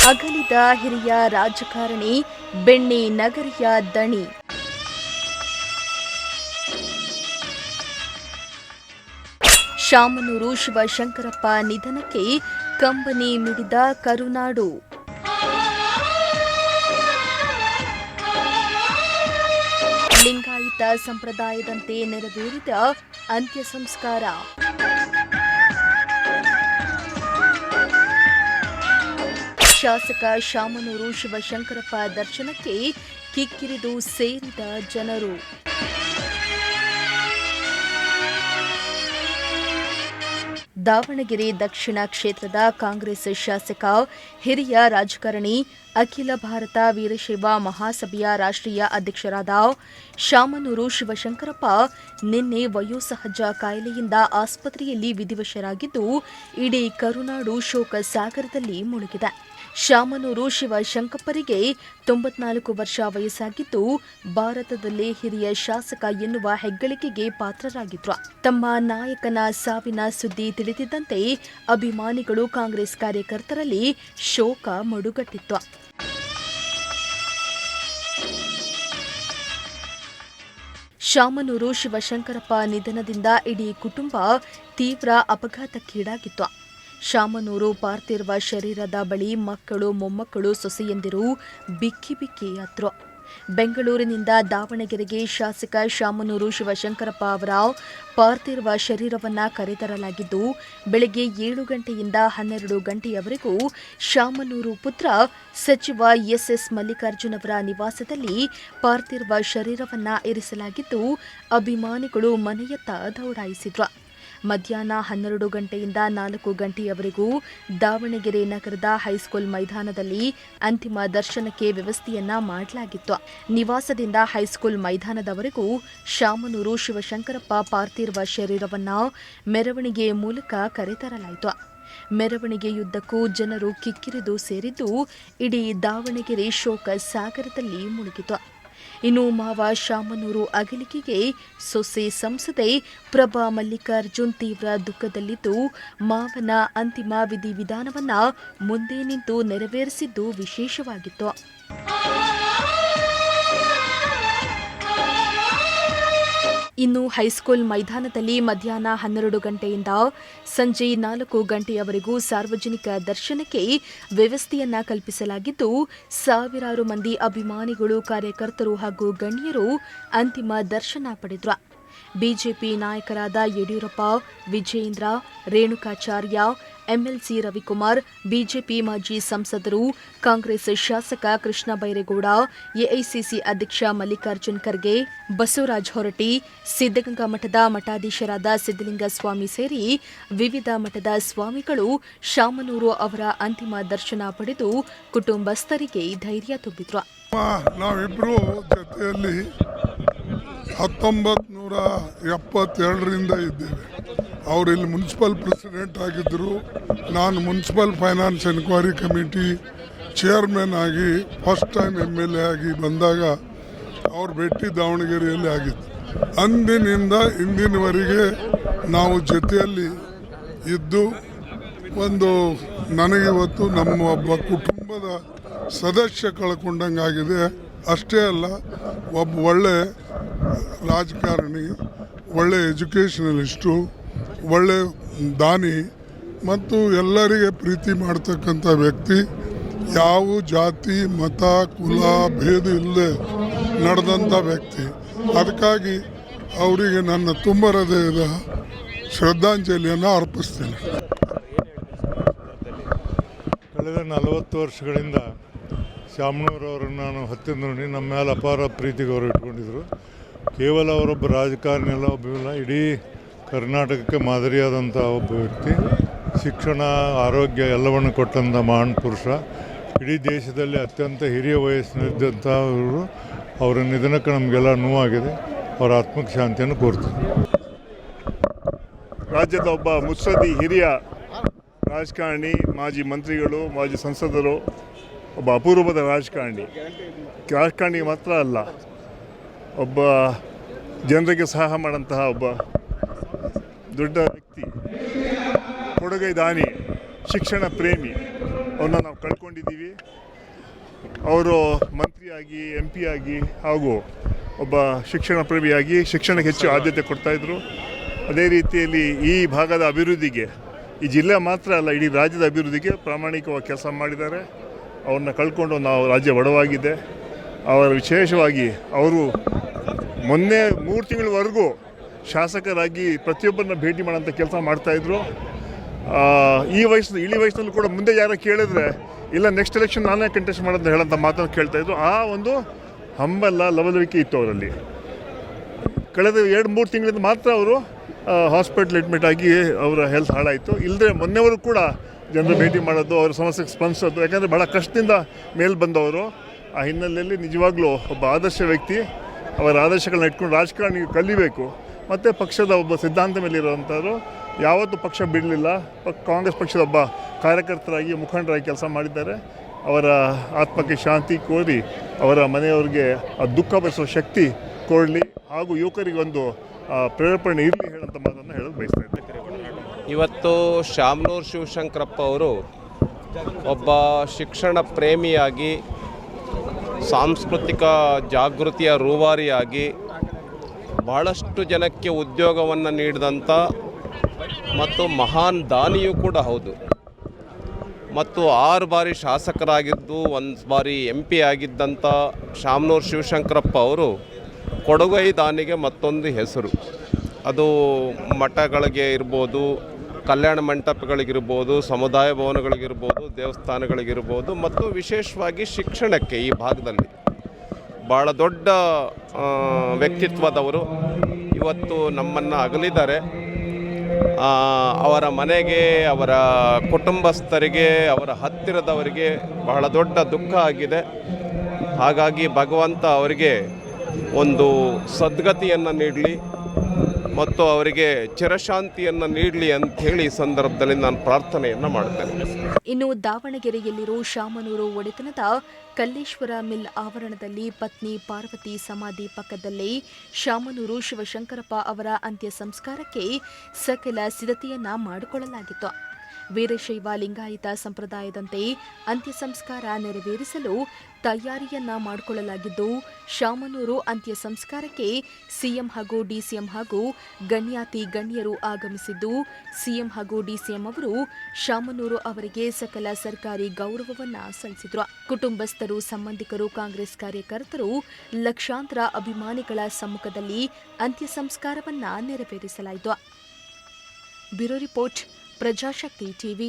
ಅಗಲಿದ ಹಿರಿಯ ರಾಜಕಾರಣಿ ಬೆಣ್ಣೆ ನಗರಿಯ ದಣಿ. ಶಾಮನೂರು ಶಿವಶಂಕರಪ್ಪ ನಿಧನಕ್ಕೆ ಕಂಬನಿ ಮಿಡಿದ ಕರುನಾಡು. ಲಿಂಗಾಯತ ಸಂಪ್ರದಾಯದಂತೆ ನೆರವೇರಿದ ಅಂತ್ಯ ಸಂಸ್ಕಾರ. ಶಾಸಕ ಶಾಮನೂರು ಶಿವಶಂಕರಪ್ಪ ದರ್ಶನಕ್ಕೆ ಕಿಕ್ಕಿರಿದು ಸೇರಿದ ಜನರು. ದಾವಣಗೆರೆ ದಕ್ಷಿಣ ಕ್ಷೇತ್ರದ ಕಾಂಗ್ರೆಸ್ ಶಾಸಕ ಹಿರಿಯ ರಾಜಕಾರಣಿ ಅಖಿಲ ಭಾರತ ವೀರಶೈವ ಮಹಾಸಭೆಯ ರಾಷ್ಟ್ರೀಯ ಅಧ್ಯಕ್ಷರಾದ ಶಾಮನೂರು ಶಿವಶಂಕರಪ್ಪ ನಿನ್ನೆ ವಯೋಸಹಜ ಕಾಯಿಲೆಯಿಂದ ಆಸ್ಪತ್ರೆಯಲ್ಲಿ ವಿಧಿವಶರಾಗಿದ್ದು, ಇಡೀ ಕರುನಾಡು ಶೋಕ ಸಾಗರದಲ್ಲಿ ಮುಳುಗಿದೆ. ಶಾಮನೂರು ಶಿವಶಂಕರಪ್ಪರಿಗೆ 94 ವರ್ಷ ವಯಸ್ಸಾಗಿದ್ದು, ಭಾರತದಲ್ಲೇ ಹಿರಿಯ ಶಾಸಕ ಎನ್ನುವ ಹೆಗ್ಗಳಿಕೆಗೆ ಪಾತ್ರರಾಗಿದ್ರು. ತಮ್ಮ ನಾಯಕನ ಸಾವಿನ ಸುದ್ದಿ ತಿಳಿದಿದ್ದಂತೆ ಅಭಿಮಾನಿಗಳು, ಕಾಂಗ್ರೆಸ್ ಕಾರ್ಯಕರ್ತರಲ್ಲಿ ಶೋಕ ಮಡುಗಟ್ಟಿತ್ತು. ಶಾಮನೂರು ಶಿವಶಂಕರಪ್ಪ ನಿಧನದಿಂದ ಇಡೀ ಕುಟುಂಬ ತೀವ್ರ ಅಪಘಾತಕ್ಕೀಡಾಗಿತ್ತು. ಶಾಮನೂರು ಪಾರ್ಥಿವ ಶರೀರದ ಬಳಿ ಮಕ್ಕಳು, ಮೊಮ್ಮಕ್ಕಳು, ಸೊಸೆಯಂದಿರು ಬಿಕ್ಕಿ ಬಿಕ್ಕಿ ಅತ್ರು. ಬೆಂಗಳೂರಿನಿಂದ ದಾವಣಗೆರೆಗೆ ಶಾಸಕ ಶಾಮನೂರು ಶಿವಶಂಕರಪ್ಪ ಅವರ ಪಾರ್ಥಿವ ಶರೀರವನ್ನು ಕರೆತರಲಾಗಿದ್ದು, ಬೆಳಗ್ಗೆ 7 ಗಂಟೆಯಿಂದ 12 ಗಂಟೆಯವರೆಗೂ ಶಾಮನೂರು ಪುತ್ರ ಸಚಿವ ಎಸ್ಎಸ್ ಮಲ್ಲಿಕಾರ್ಜುನ್ ಅವರ ನಿವಾಸದಲ್ಲಿ ಪಾರ್ಥಿವ ಶರೀರವನ್ನು ಇರಿಸಲಾಗಿದ್ದು, ಅಭಿಮಾನಿಗಳು ಮನೆಯತ್ತ ದೌಡಾಯಿಸಿದ್ರು. ಮಧ್ಯಾಹ್ನ 12 ಗಂಟೆಯಿಂದ 4 ಗಂಟೆಯವರೆಗೂ ದಾವಣಗೆರೆ ನಗರದ ಹೈಸ್ಕೂಲ್ ಮೈದಾನದಲ್ಲಿ ಅಂತಿಮ ದರ್ಶನಕ್ಕೆ ವ್ಯವಸ್ಥೆಯನ್ನ ಮಾಡಲಾಗಿತ್ತು. ನಿವಾಸದಿಂದ ಹೈಸ್ಕೂಲ್ ಮೈದಾನದವರೆಗೂ ಶಾಮನೂರು ಶಿವಶಂಕರಪ್ಪ ಪಾರ್ಥಿವ ಶರೀರವನ್ನು ಮೆರವಣಿಗೆ ಮೂಲಕ ಕರೆತರಲಾಯಿತು. ಮೆರವಣಿಗೆಯುದ್ದಕ್ಕೂ ಜನರು ಕಿಕ್ಕಿರಿದು ಸೇರಿದ್ದು, ಇಡೀ ದಾವಣಗೆರೆ ಶೋಕ ಸಾಗರದಲ್ಲಿ ಮುಳುಗಿತು. ಇನ್ನು ಮಾವ ಶಾಮನೂರು ಅಗಲಿಕೆಗೆ ಸೊಸೆ ಸಂಸದೆ ಪ್ರಭಾ ಮಲ್ಲಿಕಾರ್ಜುನ್ ತೀವ್ರ ದುಃಖದಲ್ಲಿದ್ದು, ಮಾವನ ಅಂತಿಮ ವಿಧಿವಿಧಾನವನ್ನು ಮುಂದೆ ನಿಂತು ನೆರವೇರಿಸಿದ್ದು ವಿಶೇಷವಾಗಿತ್ತು. ಇನ್ನು ಹೈಸ್ಕೂಲ್ ಮೈದಾನದಲ್ಲಿ ಮಧ್ಯಾಹ್ನ 12 ಗಂಟೆಯಿಂದ ಸಂಜೆ 4 ಗಂಟೆಯವರೆಗೂ ಸಾರ್ವಜನಿಕ ದರ್ಶನಕ್ಕೆ ವ್ಯವಸ್ಥೆಯನ್ನ ಕಲ್ಪಿಸಲಾಗಿದ್ದು, ಸಾವಿರಾರು ಮಂದಿ ಅಭಿಮಾನಿಗಳು, ಕಾರ್ಯಕರ್ತರು ಹಾಗೂ ಗಣ್ಯರು ಅಂತಿಮ ದರ್ಶನ ಪಡೆದರು. ಬಿಜೆಪಿ ನಾಯಕರಾದ ಯಡಿಯೂರಪ್ಪ, ವಿಜಯೇಂದ್ರ, ರೇಣುಕಾಚಾರ್ಯ, ಎಂಎಲ್ಸಿ ರವಿಕುಮಾರ್, ಬಿಜೆಪಿ ಮಾಜಿ ಸಂಸದರು, ಕಾಂಗ್ರೆಸ್ ಶಾಸಕ ಕೃಷ್ಣ ಬೈರೇಗೌಡ, ಎಐಸಿಸಿ ಅಧ್ಯಕ್ಷ ಮಲ್ಲಿಕಾರ್ಜುನ್ ಖರ್ಗೆ, ಬಸವರಾಜ ಹೊರಟ್ಟಿ, ಸಿದ್ದಗಂಗಾ ಮಠದ ಮಠಾಧೀಶರಾದ ಸಿದ್ದಲಿಂಗ ಸ್ವಾಮಿ ಸೇರಿ ವಿವಿಧ ಮಠದ ಸ್ವಾಮಿಗಳು ಶಾಮನೂರು ಅವರ ಅಂತಿಮ ದರ್ಶನ ಪಡೆದು ಕುಟುಂಬಸ್ಥರಿಗೆ ಧೈರ್ಯ ತುಂಬಿದ್ರು. ನಾವಿಬ್ರು ಜೊತೆಯಲ್ಲಿ 1972ರಿಂದ ಇದ್ದೇವೆ. ಅವರು ಇಲ್ಲಿ ಮುನ್ಸಿಪಲ್ ಪ್ರೆಸಿಡೆಂಟ್ ಆಗಿದ್ದರು. ನಾನು municipal finance enquiry committee chairman ಆಗಿ ಫಸ್ಟ್ ಟೈಮ್ MLA ಆಗಿ ಬಂದಾಗ ಅವ್ರ ಭೇಟಿ ದಾವಣಗೆರೆಯಲ್ಲಿ ಆಗಿತ್ತು. ಅಂದಿನಿಂದ ಇಂದಿನವರೆಗೆ ನಾವು ಜೊತೆಯಲ್ಲಿ ಇದ್ದು ನನಗಿವತ್ತು ನಮ್ಮ ಒಬ್ಬ ಕುಟುಂಬದ ಸದಸ್ಯ ಕಳ್ಕೊಂಡಂಗಾಗಿದೆ. ಅಷ್ಟೇ ಅಲ್ಲ, ಒಬ್ಬ ಒಳ್ಳೆ ರಾಜಕಾರಣಿ, ಒಳ್ಳೆ ಎಜುಕೇಷನಲಿಸ್ಟು, ಒಳ್ಳೆ ದಾನಿ ಮತ್ತು ಎಲ್ಲರಿಗೆ ಪ್ರೀತಿ ಮಾಡ್ತಕ್ಕಂಥ ವ್ಯಕ್ತಿ. ಯಾವ ಜಾತಿ, ಮತ, ಕುಲ ಭೇದ ಇಲ್ಲದೆ ನಡೆದಂಥ ವ್ಯಕ್ತಿ. ಅದಕ್ಕಾಗಿ ಅವರಿಗೆ ನನ್ನ ತುಂಬ ಹೃದಯದ ಶ್ರದ್ಧಾಂಜಲಿಯನ್ನು ಅರ್ಪಿಸ್ತೇನೆ. ಕಳೆದ 40 ವರ್ಷಗಳಿಂದ ಶಾಮನೂರವರನ್ನು ನಾನು ಹತ್ತಿರ ನಮ್ಮ ಮೇಲೆ ಅಪಾರ ಪ್ರೀತಿ ಗೌರವ ಇಟ್ಕೊಂಡಿದ್ದರು. ಕೇವಲ ಅವರೊಬ್ಬ ರಾಜಕಾರಣಿ ಅಲ್ಲ, ಒಬ್ಬ ಇಡೀ ಕರ್ನಾಟಕಕ್ಕೆ ಮಾದರಿಯಾದಂಥ ಒಬ್ಬ ವ್ಯಕ್ತಿ. ಶಿಕ್ಷಣ, ಆರೋಗ್ಯ ಎಲ್ಲವನ್ನು ಕೊಟ್ಟಂಥ ಮಹಾನ್ ಪುರುಷ. ಇಡೀ ದೇಶದಲ್ಲಿ ಅತ್ಯಂತ ಹಿರಿಯ ವಯಸ್ಸಿನಲ್ಲಿದ್ದಂಥವರು. ಅವರ ನಿಧನಕ್ಕೆ ನಮಗೆಲ್ಲ ನೋವಾಗಿದೆ. ಅವರ ಆತ್ಮಕ್ಕೆ ಶಾಂತಿಯನ್ನು ಕೋರ್ತೀನಿ. ರಾಜ್ಯದ ಒಬ್ಬ ಮುತ್ಸದ್ದಿ ಹಿರಿಯ ರಾಜಕಾರಣಿ, ಮಾಜಿ ಮಂತ್ರಿಗಳು, ಮಾಜಿ ಸಂಸದರು, ಒಬ್ಬ ಅಪೂರ್ವದ ರಾಜಕಾರಣಿ ಮಾತ್ರ ಅಲ್ಲ, ಒಬ್ಬ ಜನರಿಗೆ ಸಹಾಯ ಮಾಡೋಂತಹ ಒಬ್ಬ ದೊಡ್ಡ ವ್ಯಕ್ತಿ, ಕೊಡುಗೈ ದಾನಿ, ಶಿಕ್ಷಣ ಪ್ರೇಮಿ, ಅವ್ರನ್ನ ನಾವು ಕಳ್ಕೊಂಡಿದ್ದೀವಿ. ಅವರು ಮಂತ್ರಿಯಾಗಿ MP ಆಗಿ ಹಾಗೂ ಒಬ್ಬ ಶಿಕ್ಷಣ ಪ್ರೇಮಿಯಾಗಿ ಶಿಕ್ಷಣಕ್ಕೆ ಹೆಚ್ಚು ಆದ್ಯತೆ ಕೊಡ್ತಾಯಿದ್ರು. ಅದೇ ರೀತಿಯಲ್ಲಿ ಈ ಭಾಗದ ಅಭಿವೃದ್ಧಿಗೆ, ಈ ಜಿಲ್ಲೆ ಮಾತ್ರ ಅಲ್ಲ ಇಡೀ ರಾಜ್ಯದ ಅಭಿವೃದ್ಧಿಗೆ ಪ್ರಾಮಾಣಿಕವಾಗಿ ಕೆಲಸ ಮಾಡಿದ್ದಾರೆ. ಅವ್ರನ್ನ ಕಳ್ಕೊಂಡು ನಾವು ರಾಜ್ಯ ಬಡವಾಗಿದೆ. ಅವರ ವಿಶೇಷವಾಗಿ ಅವರು ಮೊನ್ನೆ 3 ತಿಂಗಳವರೆಗೂ ಶಾಸಕರಾಗಿ ಪ್ರತಿಯೊಬ್ಬರನ್ನ ಭೇಟಿ ಮಾಡೋಂಥ ಕೆಲಸ ಮಾಡ್ತಾಯಿದ್ರು. ಇಳಿ ವಯಸ್ಸಿನಲ್ಲೂ ಕೂಡ ಮುಂದೆ ಯಾರೋ ಕೇಳಿದ್ರೆ ಇಲ್ಲ ನೆಕ್ಸ್ಟ್ ಎಲೆಕ್ಷನ್ ನಾನೇ ಕಂಟೆಸ್ಟ್ ಮಾಡೋದು ಹೇಳೋಂಥ ಮಾತನ್ನು ಕೇಳ್ತಾಯಿದ್ರು. ಆ ಒಂದು ಹಂಬಲ ಲವಲವಿಕೆ ಇತ್ತು ಅವರಲ್ಲಿ. ಕಳೆದ 2-3 ತಿಂಗಳಿಂದ ಮಾತ್ರ ಅವರು ಹಾಸ್ಪಿಟ್ಲ್ ಅಡ್ಮಿಟ್ ಆಗಿ ಅವರ ಹೆಲ್ತ್ ಹಾಳಾಯಿತು. ಇಲ್ಲದೆ ಮೊನ್ನೆವರು ಕೂಡ ಜನರು ಭೇಟಿ ಮಾಡೋದು, ಅವರ ಸಮಸ್ಯೆಗೆ ಸ್ಪಂದಿಸೋದು, ಯಾಕಂದರೆ ಭಾಳ ಕಷ್ಟದಿಂದ ಮೇಲೆ ಬಂದವರು. ಆ ಹಿನ್ನೆಲೆಯಲ್ಲಿ ನಿಜವಾಗ್ಲೂ ಒಬ್ಬ ಆದರ್ಶ ವ್ಯಕ್ತಿ. ಅವರ ಆದರ್ಶಗಳನ್ನ ಇಟ್ಕೊಂಡು ರಾಜಕಾರಣಿ ಕಲಿಬೇಕು. ಮತ್ತು ಪಕ್ಷದ ಒಬ್ಬ ಸಿದ್ಧಾಂತ ಮೇಲೆ ಇರುವಂಥವ್ರು. ಯಾವತ್ತೂ ಪಕ್ಷ ಬಿಡಲಿಲ್ಲ. ಕಾಂಗ್ರೆಸ್ ಪಕ್ಷದ ಒಬ್ಬ ಕಾರ್ಯಕರ್ತರಾಗಿ ಮುಖಂಡರಾಗಿ ಕೆಲಸ ಮಾಡಿದ್ದಾರೆ. ಅವರ ಆತ್ಮಕ್ಕೆ ಶಾಂತಿ ಕೋರಿ ಅವರ ಮನೆಯವರಿಗೆ ಆ ದುಃಖ ಭರಿಸುವ ಶಕ್ತಿ ಕೊಡಲಿ, ಹಾಗೂ ಯುವಕರಿಗೊಂದು ಪ್ರೇರೇಪಣೆ ಇರಲಿ ಹೇಳೋಂಥ ಮಾತನ್ನು ಹೇಳೋದು ಬಯಸ್ತಾ ಇದ್ದಾರೆ. ಇವತ್ತು ಶಾಮನೂರು ಶಿವಶಂಕರಪ್ಪ ಅವರು ಒಬ್ಬ ಶಿಕ್ಷಣ ಪ್ರೇಮಿಯಾಗಿ, ಸಾಂಸ್ಕೃತಿಕ ಜಾಗೃತಿಯ ರೂವಾರಿಯಾಗಿ, ಬಹಳಷ್ಟು ಜನಕ್ಕೆ ಉದ್ಯೋಗವನ್ನು ನೀಡಿದಂಥ ಮತ್ತು ಮಹಾನ್ ದಾನಿಯೂ ಕೂಡ ಹೌದು. ಮತ್ತು 6 ಬಾರಿ ಶಾಸಕರಾಗಿದ್ದು 1 ಬಾರಿ MP ಆಗಿದ್ದಂಥ ಶಾಮನೂರು ಶಿವಶಂಕರಪ್ಪ ಅವರು ಕೊಡುಗೈ ದಾನಿಗೆ ಮತ್ತೊಂದು ಹೆಸರು. ಅದು ಮಠಗಳಿಗೆ ಇರ್ಬೋದು, ಕಲ್ಯಾಣ ಮಂಟಪಗಳಿಗಿರ್ಬೋದು, ಸಮುದಾಯ ಭವನಗಳಿಗಿರ್ಬೋದು, ದೇವಸ್ಥಾನಗಳಿಗಿರ್ಬೋದು, ಮತ್ತು ವಿಶೇಷವಾಗಿ ಶಿಕ್ಷಣಕ್ಕೆ ಈ ಭಾಗದಲ್ಲಿ ಭಾಳ ದೊಡ್ಡ ವ್ಯಕ್ತಿತ್ವದವರು ಇವತ್ತು ನಮ್ಮನ್ನು ಅಗಲಿದ್ದಾರೆ. ಅವರ ಮನೆಗೆ, ಅವರ ಕುಟುಂಬಸ್ಥರಿಗೆ, ಅವರ ಹತ್ತಿರದವರಿಗೆ ಬಹಳ ದೊಡ್ಡ ದುಃಖ ಆಗಿದೆ. ಹಾಗಾಗಿ ಭಗವಂತ ಅವರಿಗೆ ಒಂದು ಸದ್ಗತಿಯನ್ನು ನೀಡಲಿ ಮತ್ತು ಅವರಿಗೆ ಚಿರಶಾಂತಿಯನ್ನು ನೀಡಲಿ ಅಂಥೇಳಿ ಈ ಸಂದರ್ಭದಲ್ಲಿ ನಾನು ಪ್ರಾರ್ಥನೆಯನ್ನು ಮಾಡ್ತೇನೆ. ಇನ್ನು ದಾವಣಗೆರೆಯಲ್ಲಿರೋ ಶಾಮನೂರು ಒಡೆತನದ ಕಲ್ಲೇಶ್ವರ ಮಿಲ್ ಆವರಣದಲ್ಲಿ ಪತ್ನಿ ಪಾರ್ವತಿ ಸಮಾಧಿ ಪಕ್ಕದಲ್ಲೇ ಶಾಮನೂರು ಶಿವಶಂಕರಪ್ಪ ಅವರ ಅಂತ್ಯ ಸಂಸ್ಕಾರಕ್ಕೆ ಸಕಲ ಸಿದ್ಧತೆಯನ್ನ ಮಾಡಿಕೊಳ್ಳಲಾಗಿತ್ತು. ವೀರಶೈವ ಲಿಂಗಾಯತ ಸಂಪ್ರದಾಯದಂತೆ ಅಂತ್ಯ ಸಂಸ್ಕಾರ ನೆರವೇರಿಸಲು ತಯಾರಿಯನ್ನ ಮಾಡಿಕೊಳ್ಳಲಾಗಿದ್ದು, ಶಾಮನೂರು ಅಂತ್ಯ ಸಂಸ್ಕಾರಕ್ಕೆ ಸಿಎಂ ಹಾಗೂ ಡಿಸಿಎಂ ಹಾಗೂ ಗಣ್ಯಾತಿ ಗಣ್ಯರು ಆಗಮಿಸಿದ್ದು, ಸಿಎಂ ಹಾಗೂ ಡಿಸಿಎಂ ಅವರು ಶಾಮನೂರು ಅವರಿಗೆ ಸಕಲ ಸರ್ಕಾರಿ ಗೌರವವನ್ನ ಸಲ್ಲಿಸಿದ್ರು. ಕುಟುಂಬಸ್ಥರು, ಸಂಬಂಧಿಕರು, ಕಾಂಗ್ರೆಸ್ ಕಾರ್ಯಕರ್ತರು, ಲಕ್ಷಾಂತರ ಅಭಿಮಾನಿಗಳ ಸಮ್ಮುಖದಲ್ಲಿ ಅಂತ್ಯ ಸಂಸ್ಕಾರವನ್ನ ನೆರವೇರಿಸಲಾಯಿತು. Bureau report, Prajashakti TV.